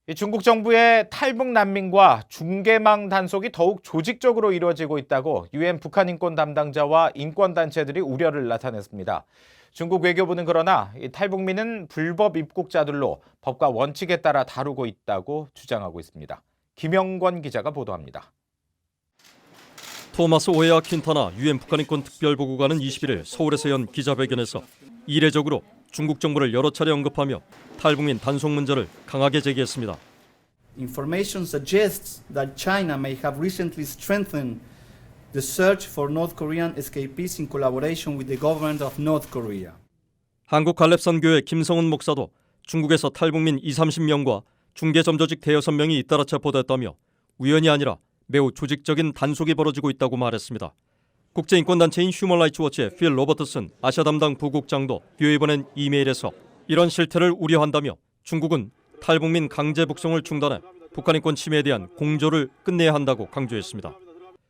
이 중국 정부의 탈북 난민과 중개망 단속이 더욱 조직적으로 이루어지고 있다고 유엔 북한 인권 담당자와 인권단체들이 우려를 나타냈습니다. 중국 외교부는 그러나 이 탈북민은 불법 입국자들로 법과 원칙에 따라 다루고 있다고 주장하고 있습니다. 김영권 기자가 보도합니다. 토마스 오에아 퀸타나 유엔 북한 인권 특별보고관은 21일 서울에서 연 기자회견에서 이례적으로 중국 정부를 여러 차례 언급하며 탈북민 단속 문제를 강하게 제기했습니다. Information suggests that China may have recently strengthened the search for North Korean escapees in collaboration with the government of North Korea. 한국 갈렙선교회 김성훈 목사도 중국에서 탈북민 20-30명과 중개점조직 대여섯 명이 잇따라 체포됐다며 우연이 아니라 매우 조직적인 단속이 벌어지고 있다고 말했습니다. 국제인권단체인 휴먼라이츠워치의 필 로버트슨 아시아 담당 부국장도 뷰에 보낸 이메일에서 이런 실태를 우려한다며 중국은 탈북민 강제 북송을 중단해 북한 인권 침해에 대한 공조를 끝내야 한다고 강조했습니다.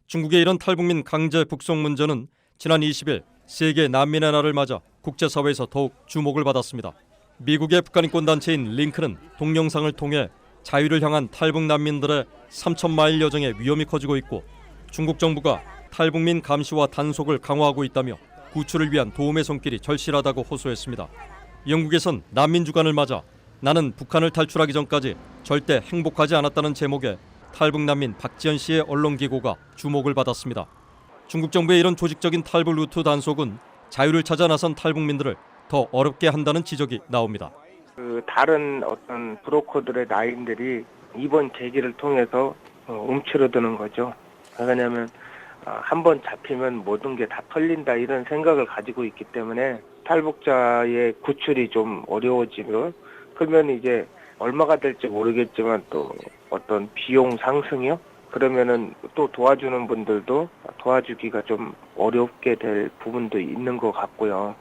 중국의 이런 탈북민 강제 북송 문제는 지난 20일 세계 난민의 날을 맞아 국제사회에서 더욱 주목을 받았습니다. 미국의 북한 인권 단체인 링크는 동영상을 통해 자유를 향한 탈북 난민들의 3,000마일 여정의 위험이 커지고 있고 중국 정부가 탈북민 감시와 단속을 강화하고 있다며 구출을 위한 도움의 손길이 절실하다고 호소했습니다. 영국에선 난민 주간을 맞아 나는 북한을 탈출하기 전까지 절대 행복하지 않았다는 제목의 탈북 난민 박지연 씨의 언론기고가 주목을 받았습니다. 중국 정부의 이런 조직적인 탈북 루트 단속은 자유를 찾아 나선 탈북민들을 더 어렵게 한다는 지적이 나옵니다. 다른 어떤 브로커들의 라인들이 이번 계기를 통해서 움츠러드는 거죠. 왜냐하면 한 번 잡히면 모든 게 다 털린다 이런 생각을 가지고 있기 때문에 탈북자의 구출이 좀 어려워지면 그러면 이제 얼마가 될지 모르겠지만 또 어떤 비용 상승이요? 그러면은 또 도와주는 분들도 도와주기가 좀 어렵게 될 부분도 있는 것 같고요.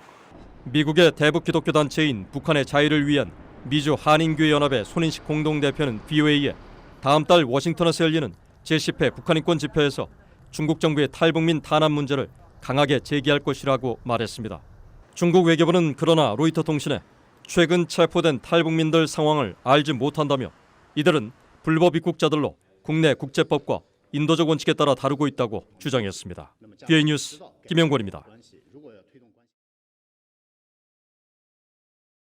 미국의 대북 기독교 단체인 북한의 자유를 위한 미주 한인교회 연합의 손인식 공동대표는 VOA에 다음 달 워싱턴에서 열리는 제10회 북한 인권 집회에서 중국 정부의 탈북민 탄압 문제를 강하게 제기할 것이라고 말했습니다. 중국 외교부는 그러나 로이터 통신에 최근 체포된 탈북민들 상황을 알지 못한다며 이들은 불법 입국자들로 국내 국제법과 인도적 원칙에 따라 다루고 있다고 주장했습니다. VOA 뉴스 김영권입니다.